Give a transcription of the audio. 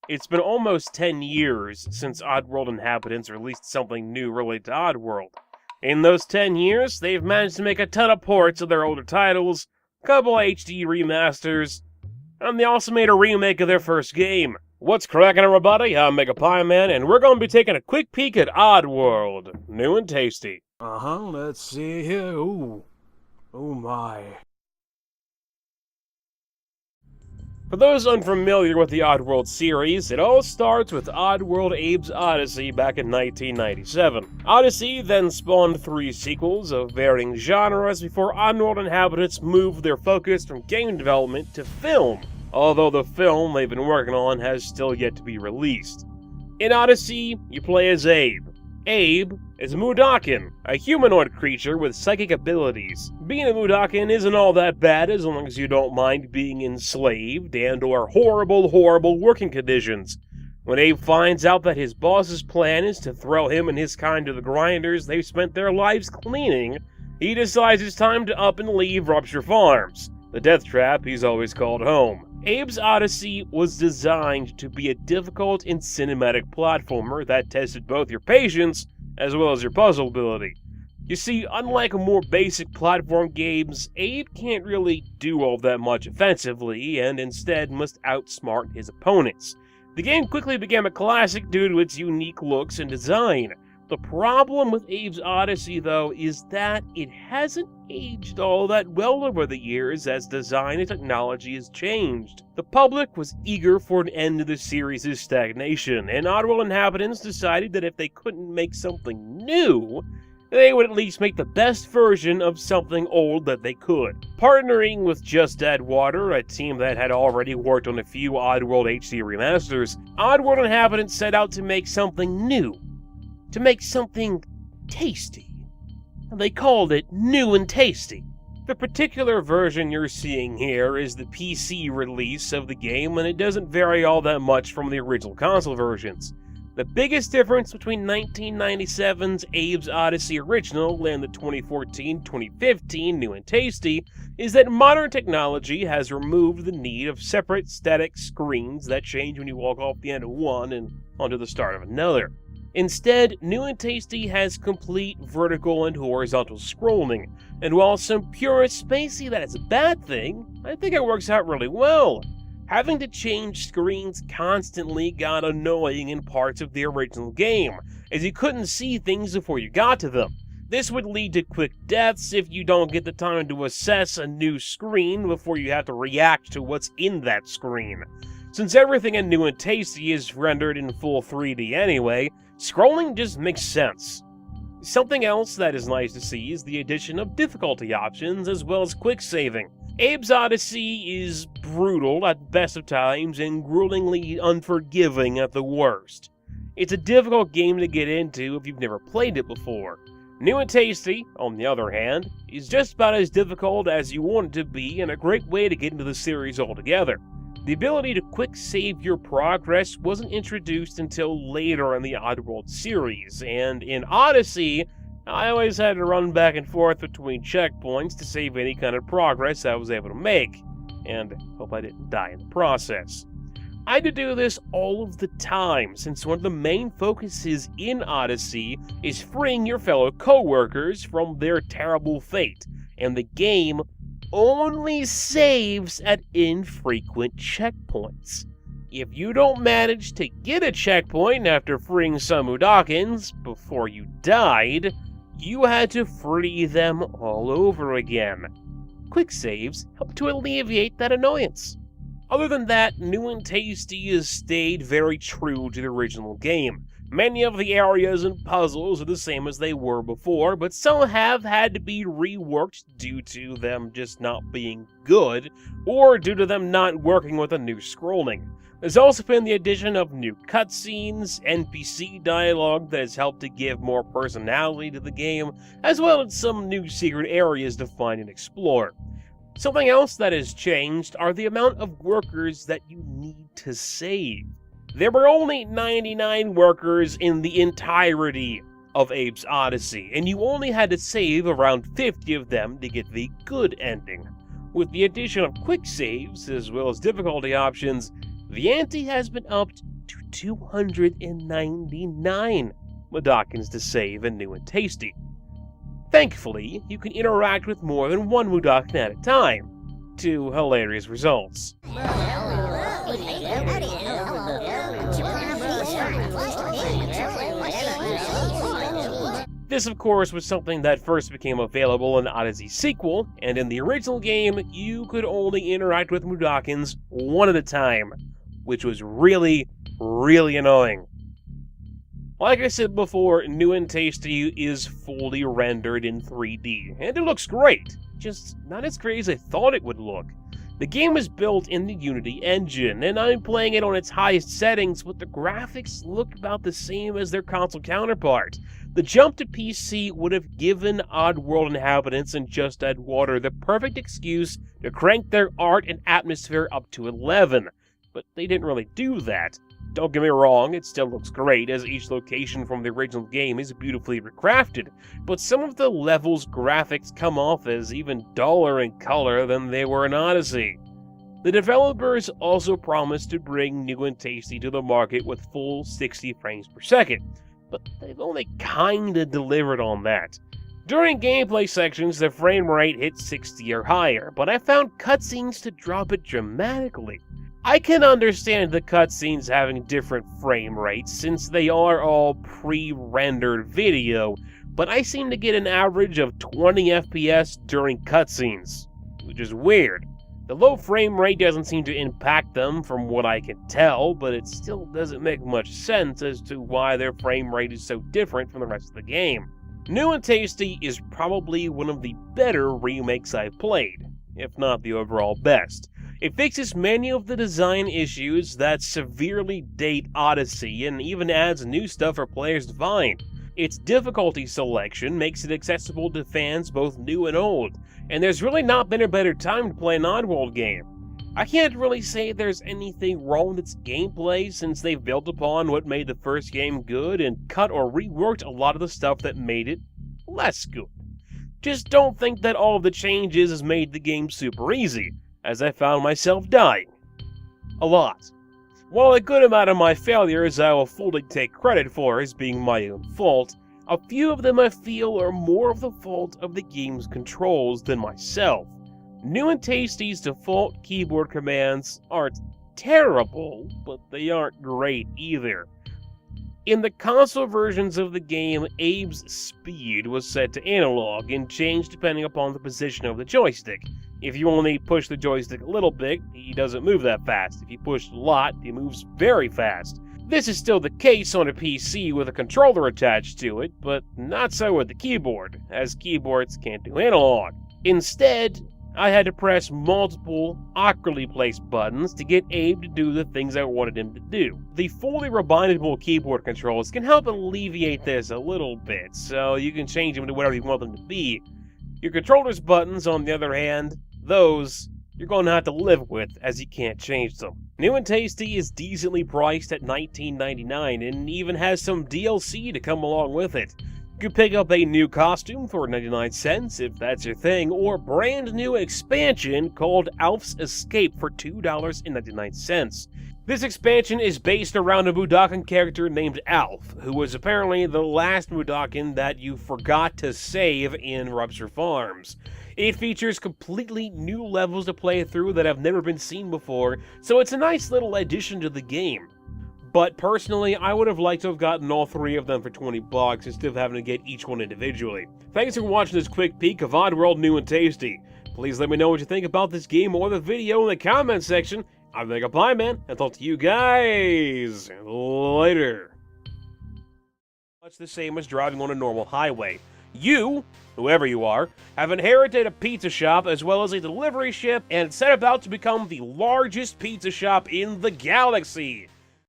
It's been almost 10 years since Oddworld inhabitants released something new related to Oddworld. In those 10 years, they've managed to make a ton of ports of their older titles, a couple HD remasters, and they also made a remake of their first game. What's cracking, everybody? I'm MegapiemanPHD, and we're going to be taking a quick peek at Oddworld New N Tasty. Let's see here. Ooh. Oh my. For those unfamiliar with the Oddworld series, it all starts with Oddworld Abe's Oddysee back in 1997. Oddysee then spawned 3 sequels of varying genres before Oddworld inhabitants moved their focus from game development to film, although the film they've been working on has still yet to be released. In Oddysee, you play as Abe. Abe is a Mudokon, a humanoid creature with psychic abilities. Being a Mudokon isn't all that bad as long as you don't mind being enslaved and or horrible working conditions. When Abe finds out that his boss's plan is to throw him and his kind to the grinders they've spent their lives cleaning, he decides it's time to up and leave Rupture Farms, the death trap he's always called home. Abe's Oddysee was designed to be a difficult and cinematic platformer that tested both your patience as well as your puzzle ability. You see, unlike more basic platform games, Abe can't really do all that much offensively and instead must outsmart his opponents. The game quickly became a classic due to its unique looks and design. The problem with Abe's Oddysee, though, is that it hasn't aged all that well over the years as design and technology has changed. The public was eager for an end to the series' stagnation, and Oddworld inhabitants decided that if they couldn't make something new, they would at least make the best version of something old that they could. Partnering with Just Add Water, a team that had already worked on a few Oddworld HD remasters, Oddworld inhabitants set out to make something new. To make something tasty. They called it New N Tasty. The particular version you're seeing here is the PC release of the game, and it doesn't vary all that much from the original console versions. The biggest difference between 1997's Abe's Oddysee original and the 2014-2015 New N Tasty is that modern technology has removed the need of separate static screens that change when you walk off the end of one and onto the start of another. Instead, New N Tasty has complete vertical and horizontal scrolling, and while some purists may see that as a bad thing, I think it works out really well. Having to change screens constantly got annoying in parts of the original game, as you couldn't see things before you got to them. This would lead to quick deaths if you don't get the time to assess a new screen before you have to react to what's in that screen. Since everything in New N Tasty is rendered in full 3D anyway, scrolling just makes sense. Something else that is nice to see is the addition of difficulty options as well as quick saving. Abe's Oddysee is brutal at the best of times and gruelingly unforgiving at the worst. It's a difficult game to get into if you've never played it before. New N Tasty, on the other hand, is just about as difficult as you want it to be and a great way to get into the series altogether. The ability to quick save your progress wasn't introduced until later in the Oddworld series, and in Oddysee, I always had to run back and forth between checkpoints to save any kind of progress I was able to make, and hope I didn't die in the process. I had to do this all of the time, since one of the main focuses in Oddysee is freeing your fellow co-workers from their terrible fate, and the game only saves at infrequent checkpoints. If you don't manage to get a checkpoint after freeing some Mudokons before you died, you had to free them all over again. Quick saves help to alleviate that annoyance. Other than that, New N Tasty has stayed very true to the original game. Many of the areas and puzzles are the same as they were before, but some have had to be reworked due to them just not being good, or due to them not working with a new scrolling. There's also been the addition of new cutscenes, NPC dialogue that has helped to give more personality to the game, as well as some new secret areas to find and explore. Something else that has changed are the amount of workers that you need to save. There were only 99 workers in the entirety of Abe's Oddysee, and you only had to save around 50 of them to get the good ending. With the addition of quick saves, as well as difficulty options, the ante has been upped 299 Mudokons to save in New and Tasty. Thankfully, you can interact with more than one Mudokon at a time, to hilarious results. This, of course, was something that first became available in Oddysee sequel, and in the original game, you could only interact with Mudokons one at a time, which was really, really annoying. Like I said before, New N Tasty is fully rendered in 3D, and it looks great, just not as great as I thought it would look. The game is built in the Unity engine, and I'm playing it on its highest settings, but the graphics look about the same as their console counterpart. The jump to PC would have given Oddworld inhabitants in Just Add Water the perfect excuse to crank their art and atmosphere up to 11, but they didn't really do that. Don't get me wrong, it still looks great, as each location from the original game is beautifully recrafted, but some of the levels' graphics come off as even duller in color than they were in Oddysee. The developers also promised to bring New N Tasty to the market with full 60 frames per second, but they've only kinda delivered on that. During gameplay sections, the frame rate hit 60 or higher, but I found cutscenes to drop it dramatically. I can understand the cutscenes having different frame rates since they are all pre-rendered video, but I seem to get an average of 20 FPS during cutscenes, which is weird. The low frame rate doesn't seem to impact them from what I can tell, but it still doesn't make much sense as to why their frame rate is so different from the rest of the game. New N Tasty is probably one of the better remakes I've played, if not the overall best. It fixes many of the design issues that severely date Oddysee and even adds new stuff for players to find. Its difficulty selection makes it accessible to fans both new and old, and there's really not been a better time to play an Oddworld game. I can't really say there's anything wrong with its gameplay since they've built upon what made the first game good and cut or reworked a lot of the stuff that made it less good. Just don't think that all of the changes has made the game super easy, as I found myself dying. A lot. While a good amount of my failures I will fully take credit for as being my own fault, a few of them I feel are more of the fault of the game's controls than myself. New N Tasty's default keyboard commands aren't terrible, but they aren't great either. In the console versions of the game, Abe's speed was set to analog and changed depending upon the position of the joystick. If you only push the joystick a little bit, he doesn't move that fast. If you push a lot, he moves very fast. This is still the case on a PC with a controller attached to it, but not so with the keyboard, as keyboards can't do analog. Instead, I had to press multiple, awkwardly placed buttons to get Abe to do the things I wanted him to do. The fully rebindable keyboard controls can help alleviate this a little bit, so you can change them to whatever you want them to be. Your controller's buttons, on the other hand, those you're going to have to live with, as you can't change them. New N Tasty is decently priced at $19.99 and even has some DLC to come along with it. You can pick up a new costume for 99 cents if that's your thing, or a brand new expansion called Alf's Escape for $2.99. This expansion is based around a Mudokon character named Alf, who was apparently the last Mudokon that you forgot to save in Rupture Farms. It features completely new levels to play through that have never been seen before, so it's a nice little addition to the game. But personally, I would have liked to have gotten all three of them for $20 instead of having to get each one individually. Thanks for watching this quick peek of Oddworld New N Tasty. Please let me know what you think about this game or the video in the comment section. I'm MegapiemanPHD, and talk to you guys later. Much the same as driving on a normal highway. You, whoever you are, have inherited a pizza shop as well as a delivery ship and set about to become the largest pizza shop in the galaxy.